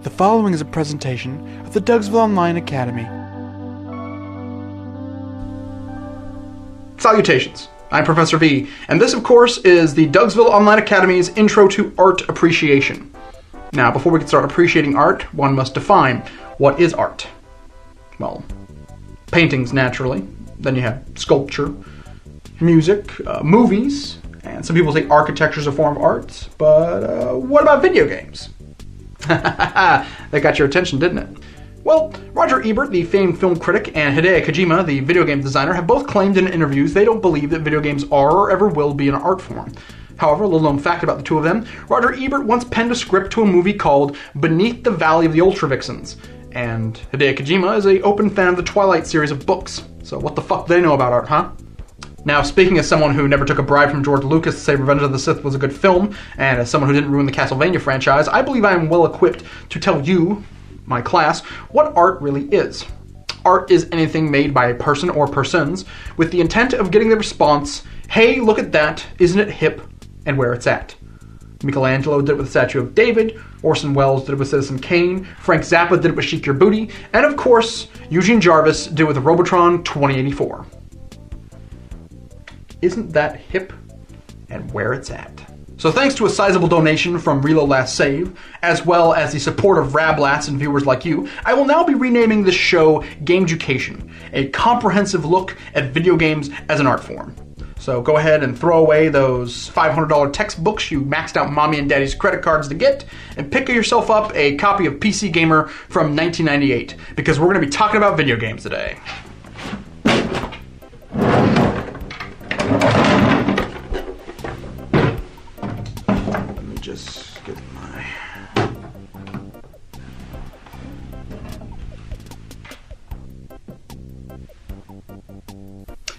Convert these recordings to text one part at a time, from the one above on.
The following is a presentation of the Dougsville Online Academy. Salutations, I'm Professor V, and this of course is the Dougsville Online Academy's Intro to Art Appreciation. Now, before we can start appreciating art, one must define what is art. Well, paintings naturally, then you have sculpture, music, movies, and some people say architecture is a form of art, but what about video games? That got your attention, didn't it? Well, Roger Ebert, the famed film critic, and Hideo Kojima, the video game designer, have both claimed in interviews they don't believe that video games are or ever will be an art form. However, a little known fact about the two of them, Roger Ebert once penned a script to a movie called Beneath the Valley of the Ultra Vixens, and Hideo Kojima is an open fan of the Twilight series of books. So what the fuck do they know about art, huh? Now, speaking as someone who never took a bribe from George Lucas to say Revenge of the Sith was a good film, and as someone who didn't ruin the Castlevania franchise, I believe I am well equipped to tell you, my class, what art really is. Art is anything made by a person or persons with the intent of getting the response, hey, look at that, isn't it hip, and where it's at. Michelangelo did it with the statue of David, Orson Welles did it with Citizen Kane, Frank Zappa did it with Shake Your Booty, and of course, Eugene Jarvis did it with Robotron 2084. Isn't that hip, and where it's at? So thanks to a sizable donation from Reload Last Save, as well as the support of Rablats and viewers like you, I will now be renaming this show Gameducation, a comprehensive look at video games as an art form. So go ahead and throw away those $500 textbooks you maxed out mommy and daddy's credit cards to get, and pick yourself up a copy of PC Gamer from 1998, because we're going to be talking about video games today. Let me just get my...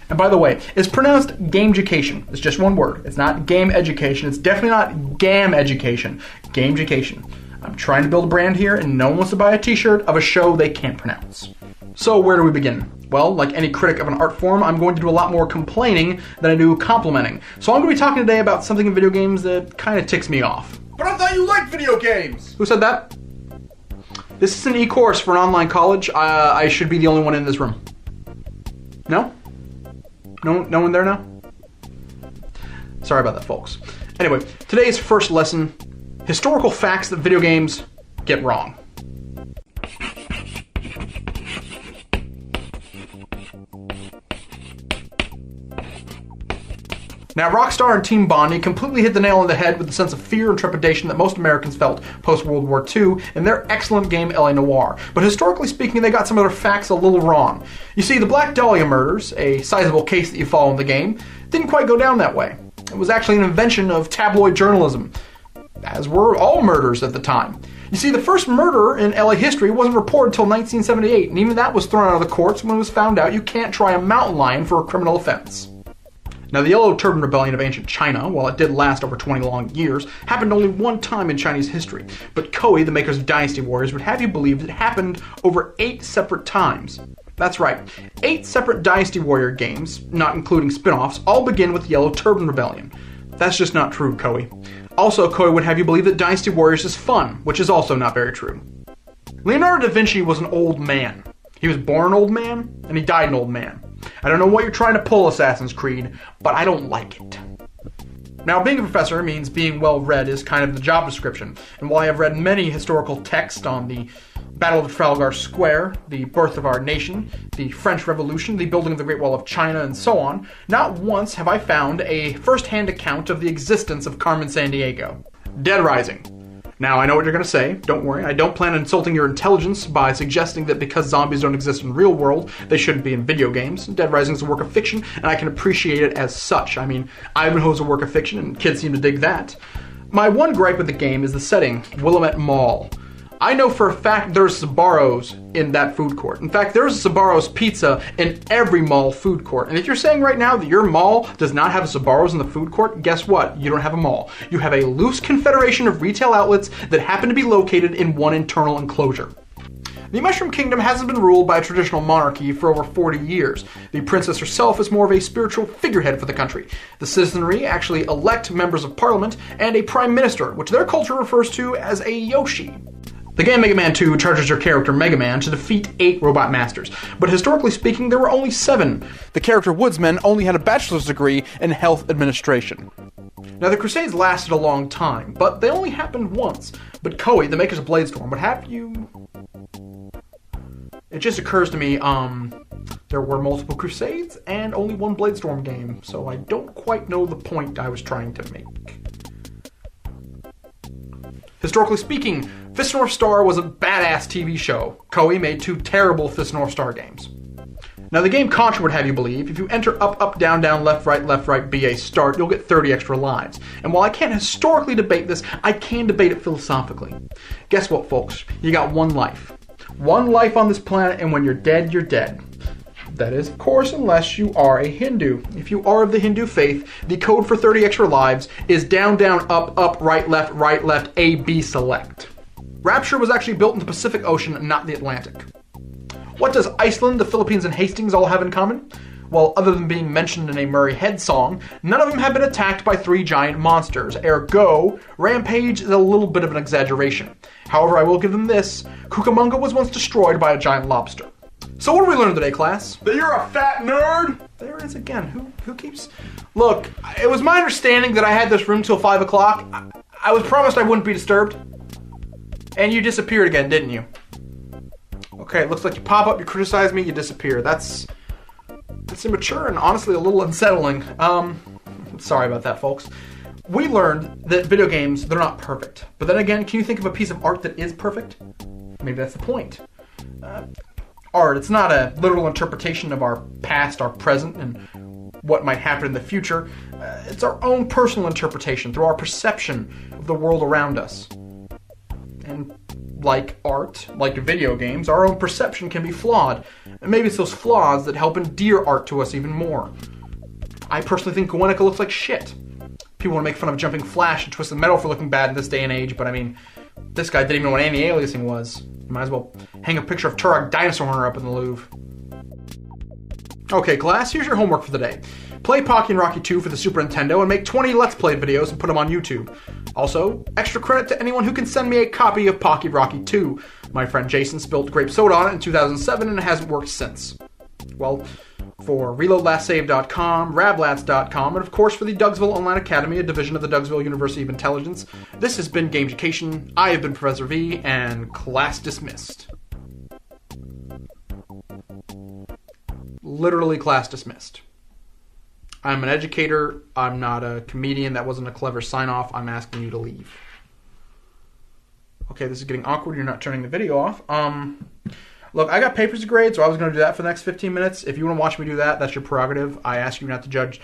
And by the way, it's pronounced Gameducation. It's just one word. It's not game education. It's definitely not gam education. Gameducation. I'm trying to build a brand here, and no one wants to buy a t-shirt of a show they can't pronounce. So where do we begin? Well, like any critic of an art form, I'm going to do a lot more complaining than I do complimenting. So I'm going to be talking today about something in video games that kind of ticks me off. But I thought you liked video games! Who said that? This is an e-course for an online college. I should be the only one in this room. No? No one there now? Sorry about that, folks. Anyway, today's first lesson, historical facts that video games get wrong. Now, Rockstar and Team Bondi completely hit the nail on the head with the sense of fear and trepidation that most Americans felt post-World War II in their excellent game L.A. Noire. But historically speaking, they got some of their facts a little wrong. You see, the Black Dahlia murders, a sizable case that you follow in the game, didn't quite go down that way. It was actually an invention of tabloid journalism, as were all murders at the time. You see, the first murder in LA history wasn't reported until 1978, and even that was thrown out of the courts when it was found out you can't try a mountain lion for a criminal offense. Now, the Yellow Turban Rebellion of ancient China, while it did last over 20 long years, happened only one time in Chinese history. But Koei, the makers of Dynasty Warriors, would have you believe it happened over 8 separate times. That's right, 8 separate Dynasty Warrior games, not including spin-offs, all begin with the Yellow Turban Rebellion. That's just not true, Koei. Also, Koei would have you believe that Dynasty Warriors is fun, which is also not very true. Leonardo da Vinci was an old man. He was born an old man, and he died an old man. I don't know what you're trying to pull, Assassin's Creed, but I don't like it. Now, being a professor means being well-read is kind of the job description, and while I have read many historical texts on the Battle of Trafalgar Square, the birth of our nation, the French Revolution, the building of the Great Wall of China, and so on, not once have I found a first-hand account of the existence of Carmen Sandiego. Dead Rising. Now, I know what you're going to say. Don't worry, I don't plan on insulting your intelligence by suggesting that because zombies don't exist in the real world, they shouldn't be in video games. Dead Rising is a work of fiction, and I can appreciate it as such. I mean, Ivanhoe is a work of fiction, and kids seem to dig that. My one gripe with the game is the setting, Willamette Mall. I know for a fact there's Sbarro's in that food court. In fact, there's a Sbarro's pizza in every mall food court. And if you're saying right now that your mall does not have a Sbarro's in the food court, guess what? You don't have a mall. You have a loose confederation of retail outlets that happen to be located in one internal enclosure. The Mushroom Kingdom hasn't been ruled by a traditional monarchy for over 40 years. The princess herself is more of a spiritual figurehead for the country. The citizenry actually elect members of parliament and a prime minister, which their culture refers to as a Yoshi. The game Mega Man 2 charges your character Mega Man to defeat 8 robot masters, but historically speaking, there were only 7. The character Woodsman only had a bachelor's degree in health administration. Now, the Crusades lasted a long time, but they only happened once. But Koei, the makers of Bladestorm, would have you... It just occurs to me, there were multiple Crusades and only one Bladestorm game, so I don't quite know the point I was trying to make. Historically speaking, Fist North Star was a badass TV show. Koei made 2 terrible Fist North Star games. Now, the game Contra would have you believe, if you enter up, up, down, down, left, right, BA, start, you'll get 30 extra lives. And while I can't historically debate this, I can debate it philosophically. Guess what, folks? You got 1 life. 1 life on this planet, and when you're dead, you're dead. That is, of course, unless you are a Hindu. If you are of the Hindu faith, the code for 30 extra lives is down, down, up, up, right, left, A, B, select. Rapture was actually built in the Pacific Ocean, not the Atlantic. What does Iceland, the Philippines, and Hastings all have in common? Well, other than being mentioned in a Murray Head song, none of them have been attacked by 3 giant monsters. Ergo, Rampage is a little bit of an exaggeration. However, I will give them this. Cucamonga was once destroyed by a giant lobster. So what did we learn today, class? That you're a fat nerd? There it is again. Who keeps... Look, it was my understanding that I had this room till 5 o'clock. I was promised I wouldn't be disturbed. And you disappeared again, didn't you? Okay, it looks like you pop up, you criticize me, you disappear. That's immature and honestly a little unsettling. Sorry about that, folks. We learned that video games, they're not perfect. But then again, can you think of a piece of art that is perfect? Maybe that's the point. Art, it's not a literal interpretation of our past, our present, and what might happen in the future. It's our own personal interpretation through our perception of the world around us. And like art, like video games, our own perception can be flawed. And maybe it's those flaws that help endear art to us even more. I personally think Gwenica looks like shit. People want to make fun of Jumping Flash and Twisted Metal for looking bad in this day and age, but I mean, this guy didn't even know what anti-aliasing was. You might as well hang a picture of Turok Dinosaur Hunter up in the Louvre. Okay, class, here's your homework for the day. Play Pocky and Rocky 2 for the Super Nintendo and make 20 Let's Play videos and put them on YouTube. Also, extra credit to anyone who can send me a copy of Pocky Rocky 2. My friend Jason spilled grape soda on it in 2007 and it hasn't worked since. Well, for ReloadLastSave.com, RabLats.com, and of course for the Dougsville Online Academy, a division of the Dougsville University of Intelligence, this has been Gameducation. I have been Professor V, and class dismissed. Literally class dismissed. I'm an educator. I'm not a comedian. That wasn't a clever sign-off. I'm asking you to leave. Okay, this is getting awkward. You're not turning the video off. Look, I got papers to grade, so I was going to do that for the next 15 minutes. If you want to watch me do that, that's your prerogative. I ask you not to judge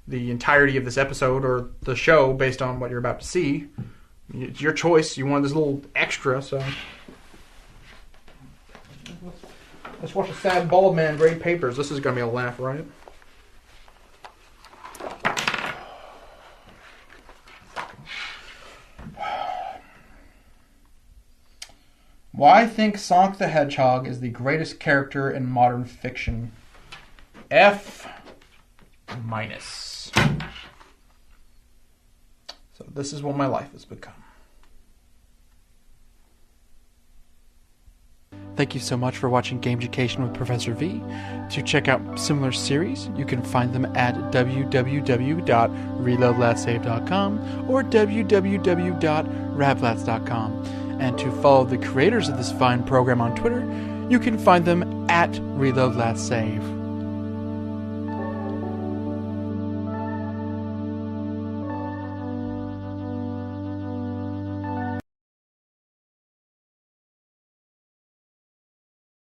the entirety of this episode or the show based on what you're about to see. It's your choice. You wanted this little extra, so... Let's watch a sad bald man grade papers. This is going to be a laugh, right? Why think Sonic the Hedgehog is the greatest character in modern fiction? F-. So this is what my life has become. Thank you so much for watching Gameducation with Professor V. To check out similar series, you can find them at www.reloadlastsave.com or www.rablats.com. And to follow the creators of this fine program on Twitter, you can find them at ReloadLastSave.